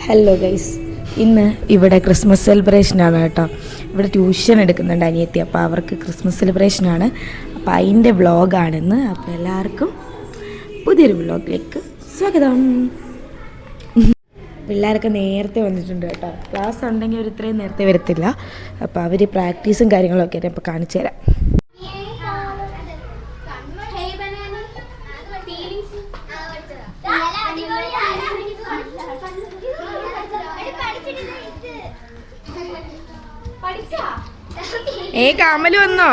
Hello guys, ഇന്ന് ഇവിടെ Christmas സെലിബ്രേഷനാണ് കേട്ടോ. ഇവിടെ ട്യൂഷൻ എടുക്കുന്നുണ്ട് അനിയത്തി, അപ്പോൾ അവർക്ക് ക്രിസ്മസ് സെലിബ്രേഷനാണ്. അപ്പോൾ അതിൻ്റെ വ്ളോഗാണിന്ന്. അപ്പോൾ എല്ലാവർക്കും പുതിയൊരു വ്ളോഗിലേക്ക് സ്വാഗതം. പിള്ളേരൊക്കെ നേരത്തെ വന്നിട്ടുണ്ട് കേട്ടോ. ക്ലാസ് ഉണ്ടെങ്കിൽ അവർ ഇത്രയും നേരത്തെ വരത്തില്ല. അപ്പോൾ അവർ പ്രാക്ടീസും കാര്യങ്ങളൊക്കെ ആയിട്ട് ഇപ്പോൾ കാണിച്ചു തരാം. കാമല് വന്നോ?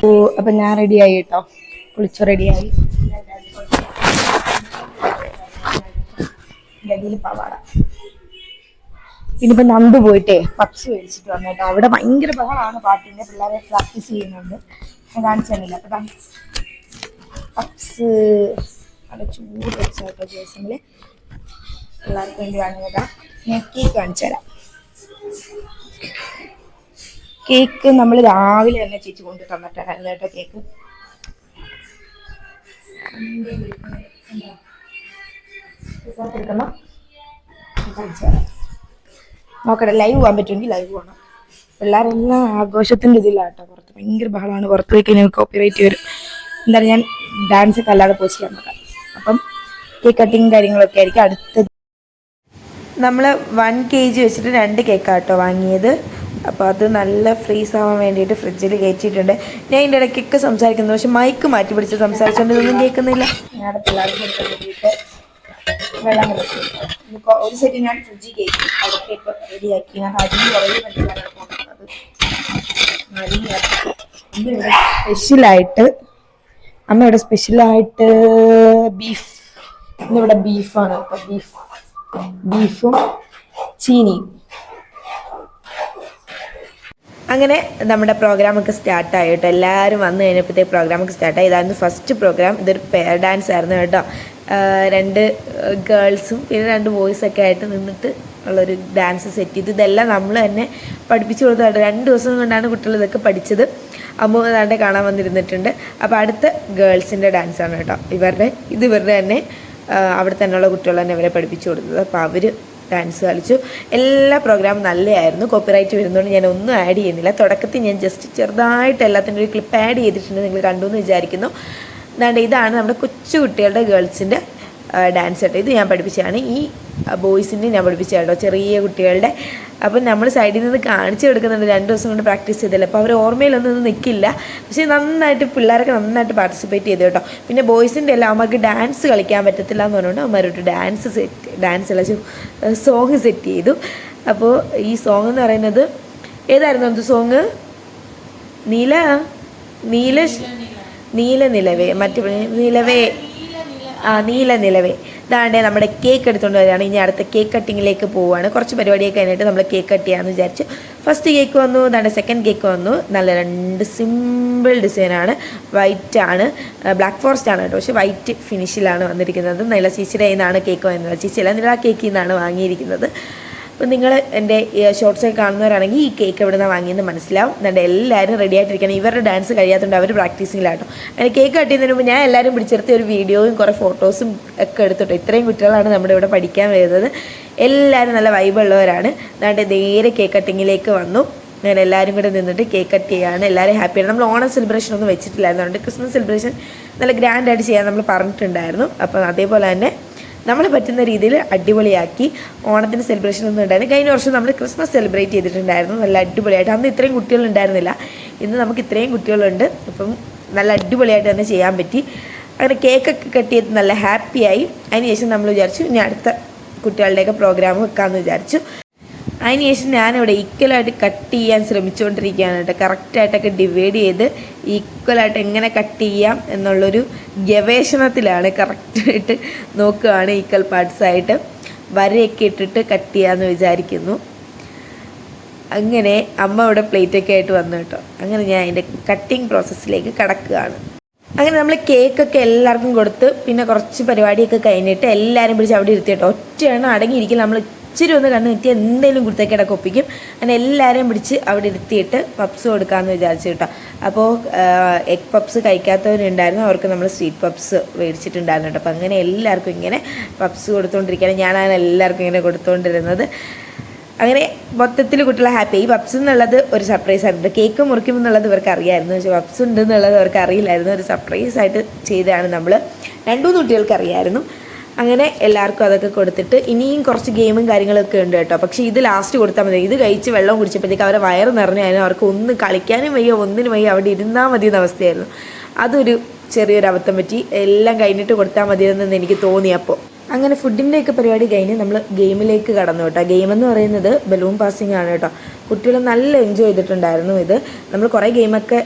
ഓ, അപ്പം ഞാൻ റെഡിയായി കേട്ടോ. കുളിച്ചു റെഡിയായി. ഗതിയിൽ പവാട. ഇനിയിപ്പോൾ നന്ദു പോയിട്ടേ പപ്സ് മേടിച്ചിട്ട് വന്നു കേട്ടോ. അവിടെ ഭയങ്കര ബഹളമാണ് പാട്ടിൻ്റെ. പിള്ളേരെ പ്രാക്ടീസ് ചെയ്യുന്നുണ്ട്. ഞാൻ കാണിച്ചു തന്നില്ല. അപ്പം പപ്സ് നല്ല ചൂട് വെച്ച കേട്ടോ. ദിവസങ്ങളിൽ പിള്ളേർക്ക് വേണ്ടി വാങ്ങിയതാ. ഞാൻ കേക്ക് കാണിച്ചു തരാം. കേക്ക് നമ്മൾ രാവിലെ തന്നെ ചേച്ചി കൊണ്ട് തന്നിട്ടായിരുന്നു കേട്ടോ. കേക്ക് നോക്കട്ടെ, ലൈവ് പോകാൻ പറ്റുമെങ്കിൽ ലൈവ് പോകണം. പിള്ളേരെല്ലാം ആഘോഷത്തിൻ്റെ ഇതിലാട്ടോ. പുറത്ത് ഭയങ്കര ബഹളമാണ്. പുറത്ത് പോയി കഴിഞ്ഞാൽ കോപ്പിറൈറ്റ് വരും. എന്താണ്, ഞാൻ ഡാൻസ് ഒക്കെ അല്ലാതെ പോസ്റ്റ് ചെയ്യാൻ നോക്കാം. അപ്പം കേക്ക് കട്ടിങ് കാര്യങ്ങളൊക്കെ ആയിരിക്കും അടുത്തത്. നമ്മൾ 1 kg വെച്ചിട്ട് 2 കേക്കാട്ടോ വാങ്ങിയത്. അപ്പോൾ അത് നല്ല ഫ്രീസ് ആവാൻ വേണ്ടിയിട്ട് ഫ്രിഡ്ജിൽ കയറ്റിയിട്ടുണ്ട്. ഞാൻ ഇതിൻ്റെ ഇടയ്ക്കൊക്കെ സംസാരിക്കുന്നു, പക്ഷെ മൈക്ക് മാറ്റി പിടിച്ച് സംസാരിച്ചുകൊണ്ട് ഇതൊന്നും കേൾക്കുന്നില്ല. ഞാൻ പിള്ളേർക്ക് വേണ്ടിയിട്ട് വെള്ളം കളിച്ചു. ഒരു സെറ്റ് ഞാൻ ഫ്രിഡ്ജിൽ കയറ്റി അതൊക്കെ ഇപ്പോൾ റെഡിയാക്കി. ഞാൻ അരിഞ്ഞ് കുറേ പറ്റിയാണ് പോകുന്നത്. ഇവിടെ സ്പെഷ്യലായിട്ട് അമ്മയുടെ സ്പെഷ്യലായിട്ട് ബീഫ്. ഇന്നിവിടെ ബീഫാണ്. അപ്പോൾ ബീഫും ചീനിയും. അങ്ങനെ നമ്മുടെ പ്രോഗ്രാമൊക്കെ സ്റ്റാർട്ടായി കേട്ടോ. എല്ലാവരും വന്നു കഴിഞ്ഞപ്പോഴത്തേക്ക് പ്രോഗ്രാമൊക്കെ സ്റ്റാർട്ടായി. ഇതായിരുന്നു ഫസ്റ്റ് പ്രോഗ്രാം. ഇതൊരു പെയർ ഡാൻസ് ആയിരുന്നു കേട്ടോ. 2 ഗേൾസും പിന്നെ 2 ബോയ്സൊക്കെ ആയിട്ട് നിന്നിട്ട് ഉള്ളൊരു ഡാൻസ് സെറ്റ് ചെയ്ത് ഇതെല്ലാം നമ്മൾ തന്നെ പഠിപ്പിച്ചു കൊടുത്തതായിട്ട്. 2 ദിവസം കൊണ്ടാണ് കുട്ടികൾ ഇതൊക്കെ പഠിച്ചത്. അമ്മ ഏതാണ്ട് കാണാൻ വന്നിരുന്നിട്ടുണ്ട്. അപ്പോൾ അടുത്ത ഗേൾസിൻ്റെ ഡാൻസാണ് കേട്ടോ. ഇവരുടെ തന്നെ അവിടെ തന്നെയുള്ള കുട്ടികൾ തന്നെ ഇവരെ പഠിപ്പിച്ചു കൊടുത്തത്. അപ്പോൾ അവർ ഡാൻസ് കളിച്ചു. എല്ലാ പ്രോഗ്രാമും നല്ലതായിരുന്നു. കോപ്പിറൈറ്റ് വരുന്നതുകൊണ്ട് ഞാൻ ഒന്നും ആഡ് ചെയ്യുന്നില്ല. തുടക്കത്തിൽ ഞാൻ ജസ്റ്റ് ചെറുതായിട്ട് എല്ലാത്തിൻ്റെ ഒരു ക്ലിപ്പ് ആഡ് ചെയ്തിട്ടുണ്ട്. നിങ്ങൾ കണ്ടു എന്ന് വിചാരിക്കുന്നു. ഇതാണ് നമ്മുടെ കൊച്ചു കുട്ടികളുടെ ഗേൾസിൻ്റെ ഡാൻസ് കേട്ടോ. ഇത് ഞാൻ പഠിപ്പിച്ചതാണ്. ഈ ബോയ്സിൻ്റെ ഞാൻ പഠിപ്പിച്ച കേട്ടോ, ചെറിയ കുട്ടികളുടെ. അപ്പം നമ്മൾ സൈഡിൽ നിന്ന് കാണിച്ചു കൊടുക്കുന്നുണ്ട്. 2 ദിവസം കൊണ്ട് പ്രാക്ടീസ് ചെയ്തില്ല. അപ്പോൾ അവർ ഓർമ്മയിലൊന്നും നിൽക്കില്ല. പക്ഷേ നന്നായിട്ട് പിള്ളേരൊക്കെ നന്നായിട്ട് പാർട്ടിസിപ്പേറ്റ് ചെയ്തു കേട്ടോ. പിന്നെ ബോയ്സിൻ്റെ എല്ലാം അവർക്ക് ഡാൻസ് കളിക്കാൻ പറ്റത്തില്ല എന്ന് പറഞ്ഞുകൊണ്ട് അവന്മാരോട്ട് ഡാൻസ് അല്ല സോങ് സെറ്റ് ചെയ്തു. അപ്പോൾ ഈ സോങ് എന്ന് പറയുന്നത് ഏതായിരുന്നു? അത് സോങ് നീലനിലവേ നീലനിലവേ. ഇതാണ്ടേ നമ്മുടെ കേക്ക് എടുത്തുകൊണ്ട് വരികയാണ്. ഇനി അടുത്ത കേക്ക് കട്ടിങ്ങിലേക്ക് പോവുകയാണ്. കുറച്ച് പരിപാടിയൊക്കെ കഴിഞ്ഞിട്ട് നമ്മൾ കേക്ക് കട്ട് ചെയ്യാമെന്ന് വിചാരിച്ചു. ഫസ്റ്റ് കേക്ക് വന്നു. ഇതാണ്ട് സെക്കൻഡ് കേക്ക് വന്നു. നല്ല 2 സിമ്പിൾ ഡിസൈനാണ്. വൈറ്റാണ്, ബ്ലാക്ക് ഫോറസ്റ്റ് ആണ് കേട്ടോ. പക്ഷേ വൈറ്റ് ഫിനിഷിലാണ് വന്നിരിക്കുന്നത്. നല്ല ചേച്ചിയുടെ കയ്യിൽ നിന്നാണ് കേക്ക് വാങ്ങുന്നത്. ചേച്ചിയല്ല, നില കേക്കിൽ നിന്നാണ് വാങ്ങിയിരിക്കുന്നത്. അപ്പോൾ നിങ്ങൾ എൻ്റെ ഷോർട്സൊക്കെ കാണുന്നവരാണെങ്കിൽ ഈ കേക്ക് എവിടെ നിന്നാണ് വാങ്ങിയെന്ന് മനസ്സിലാവും. എന്നിട്ട് എല്ലാവരും റെഡി ആയിട്ടിരിക്കണം. ഇവരുടെ ഡാൻസ് കഴിയാത്തതുകൊണ്ട് അവർ പ്രാക്ടീസിങ്ങിലാട്ടോ. അങ്ങനെ കേക്ക് കട്ട് ചെയ്യുന്നതിന് മുമ്പ് ഞാൻ എല്ലാവരും പിടിച്ചെടുത്ത് ഒരു വീഡിയോയും കുറേ ഫോട്ടോസും ഒക്കെ എടുത്തിട്ടോ. ഇത്രയും കുട്ടികളാണ് നമ്മുടെ ഇവിടെ പഠിക്കാൻ വരുന്നത്. എല്ലാവരും നല്ല വൈബുള്ളവരാണ്. എന്നിട്ട് നേരെ കേക്ക് കട്ടിങ്ങിലേക്ക് വന്നു. ഞാൻ എല്ലാവരും കൂടെ നിന്നിട്ട് കേക്ക് കട്ട് ചെയ്യുകയാണ്. എല്ലാവരും ഹാപ്പിയാണ്. നമ്മൾ ഓണം സെലിബ്രേഷൻ ഒന്നും വെച്ചിട്ടില്ലായിരുന്നു. അതുകൊണ്ട് ക്രിസ്മസ് സെലിബ്രേഷൻ നല്ല ഗ്രാൻഡായിട്ട് ചെയ്യാൻ നമ്മൾ പറഞ്ഞിട്ടുണ്ടായിരുന്നു. അപ്പോൾ അതേപോലെ തന്നെ നമ്മൾ പറ്റുന്ന രീതിയിൽ അടിപൊളിയാക്കി. ഓണത്തിൻ്റെ സെലിബ്രേഷൻ ഒന്നും ഉണ്ടായിരുന്നു. കഴിഞ്ഞ വർഷം നമ്മൾ ക്രിസ്മസ് സെലിബ്രേറ്റ് ചെയ്തിട്ടുണ്ടായിരുന്നു നല്ല അടിപൊളിയായിട്ട്. അന്ന് ഇത്രയും കുട്ടികളുണ്ടായിരുന്നില്ല. ഇന്ന് നമുക്ക് ഇത്രയും കുട്ടികളുണ്ട്. അപ്പം നല്ല അടിപൊളിയായിട്ട് തന്നെ ചെയ്യാൻ പറ്റി. അങ്ങനെ കേക്കൊക്കെ കട്ട് ചെയ്ത് നല്ല ഹാപ്പിയായി. അതിനുശേഷം നമ്മൾ വിചാരിച്ചു ഇനി അടുത്ത കുട്ടികളുടെയൊക്കെ പ്രോഗ്രാം വെക്കാമെന്ന് വിചാരിച്ചു. അതിനുശേഷം ഞാനിവിടെ ഈക്വലായിട്ട് കട്ട് ചെയ്യാൻ ശ്രമിച്ചുകൊണ്ടിരിക്കുകയാണ് കേട്ടോ. കറക്റ്റായിട്ടൊക്കെ ഡിവൈഡ് ചെയ്ത് ഈക്വലായിട്ട് എങ്ങനെ കട്ട് ചെയ്യാം എന്നുള്ളൊരു ഗവേഷണത്തിലാണ്. കറക്റ്റായിട്ട് നോക്കുകയാണ്. ഈക്വൽ പാർട്സായിട്ട് വരയൊക്കെ ഇട്ടിട്ട് കട്ട് ചെയ്യാമെന്ന് വിചാരിക്കുന്നു. അങ്ങനെ അമ്മ ഇവിടെ പ്ലേറ്റൊക്കെ ആയിട്ട് വന്നു കേട്ടോ. അങ്ങനെ ഞാൻ അതിൻ്റെ കട്ടിങ് പ്രോസസ്സിലേക്ക് കടക്കുകയാണ്. അങ്ങനെ നമ്മൾ കേക്കൊക്കെ എല്ലാവർക്കും കൊടുത്ത് പിന്നെ കുറച്ച് പരിപാടിയൊക്കെ കഴിഞ്ഞിട്ട് എല്ലാവരും പിടിച്ച് അവിടെ ഇരുത്തി കേട്ടോ. ഒറ്റയാണ് അടങ്ങിയിരിക്കും. നമ്മൾ ഇച്ചിരി ഒന്ന് കണ്ണ് തെറ്റി എന്തെങ്കിലും കുരുത്തക്കേടൊക്കെ ഒപ്പിക്കും. അങ്ങനെ എല്ലാവരെയും പിടിച്ച് അവിടെ ഇരുത്തിയിട്ട് പപ്സ് കൊടുക്കാമെന്ന് വിചാരിച്ചു കേട്ടോ. അപ്പോൾ എഗ് പപ്സ് കഴിക്കാത്തവരുണ്ടായിരുന്നു, അവർക്ക് നമ്മൾ സ്വീറ്റ് പപ്സ് മേടിച്ചിട്ടുണ്ടായിരുന്നു കേട്ടോ. അപ്പോൾ അങ്ങനെ എല്ലാവർക്കും ഇങ്ങനെ പപ്സ് കൊടുത്തുകൊണ്ടിരിക്കുകയാണ്. ഞാനാണ് എല്ലാവർക്കും ഇങ്ങനെ കൊടുത്തുകൊണ്ടിരുന്നത്. അങ്ങനെ മൊത്തത്തിൽ കുട്ടികളെ ഹാപ്പി. ഈ പപ്സ് എന്നുള്ളത് ഒരു സർപ്രൈസ് ആയിരുന്നു. കേക്ക് മുറിക്കും എന്നുള്ളത് ഇവർക്ക് അറിയായിരുന്നു, പക്ഷേ പപ്സ് ഉണ്ട് എന്നുള്ളത് അവർക്ക് അറിയില്ലായിരുന്നു. ഒരു സർപ്രൈസായിട്ട് ചെയ്തതാണ് നമ്മൾ. 2-3 കുട്ടികൾക്ക് അറിയായിരുന്നു. അങ്ങനെ എല്ലാവർക്കും അതൊക്കെ കൊടുത്തിട്ട് ഇനിയും കുറച്ച് ഗെയിമും കാര്യങ്ങളൊക്കെ ഉണ്ട് കേട്ടോ. പക്ഷേ ഇത് ലാസ്റ്റ് കൊടുത്താൽ മതി. ഇത് കഴിച്ച് വെള്ളം കുടിച്ചപ്പോഴത്തേക്ക് അവരെ വയറ് നിറഞ്ഞായിരുന്നു. അവർക്ക് ഒന്ന് കളിക്കാനും വയ്യ, ഒന്നിനും വയ്യ, അവിടെ ഇരുന്നാൽ മതി എന്ന അവസ്ഥയായിരുന്നു. അതൊരു ചെറിയൊരു അബദ്ധം പറ്റി. എല്ലാം കഴിഞ്ഞിട്ട് കൊടുത്താൽ മതിയെന്ന് എനിക്ക് തോന്നി. അപ്പോൾ അങ്ങനെ ഫുഡിൻ്റെയൊക്കെ പരിപാടി കഴിഞ്ഞ് നമ്മൾ ഗെയിമിലേക്ക് കടന്നു കേട്ടോ. ഗെയിമെന്ന് പറയുന്നത് ബലൂൺ പാസിംഗ് ആണ് കേട്ടോ. കുട്ടികൾ നല്ല എൻജോയ് ചെയ്തിട്ടുണ്ടായിരുന്നു. ഇത് നമ്മൾ കുറേ ഗെയിമൊക്കെ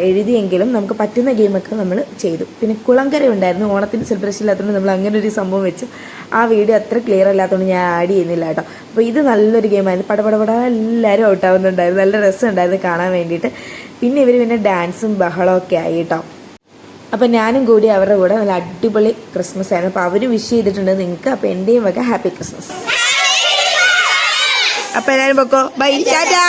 എഴുതിയെങ്കിലും നമുക്ക് പറ്റുന്ന ഗെയിമൊക്കെ നമ്മൾ ചെയ്തു. പിന്നെ കുളങ്കര ഉണ്ടായിരുന്നു. ഓണത്തിന് സെലിബ്രേഷൻ ഇല്ലാത്തതുകൊണ്ട് നമ്മൾ അങ്ങനെ ഒരു സംഭവം വെച്ചു. ആ വീഡിയോ അത്ര ക്ലിയർ അല്ലാത്തതുകൊണ്ട് ഞാൻ ആഡ് ചെയ്യുന്നില്ല കേട്ടോ. അപ്പോൾ ഇത് നല്ലൊരു ഗെയിമായിരുന്നു. പടപടപട എല്ലാവരും ഔട്ടാവുന്നുണ്ടായിരുന്നു. നല്ല രസമുണ്ടായിരുന്നു കാണാൻ വേണ്ടിയിട്ട്. പിന്നെ ഇവർ ഡാൻസും ബഹളമൊക്കെ ആയി കേട്ടോ. അപ്പോൾ ഞാനും കൂടി അവരുടെ കൂടെ നല്ല അടിപൊളി ക്രിസ്മസ് ആയിരുന്നു. അപ്പോൾ അവർ വിഷ് ചെയ്തിട്ടുണ്ട് നിങ്ങൾക്ക്. അപ്പോൾ എൻ്റെയും വക ഹാപ്പി ക്രിസ്മസ്. അപ്പോൾ എല്ലാവരും പൊക്കോ, ബൈ, ടാറ്റാ.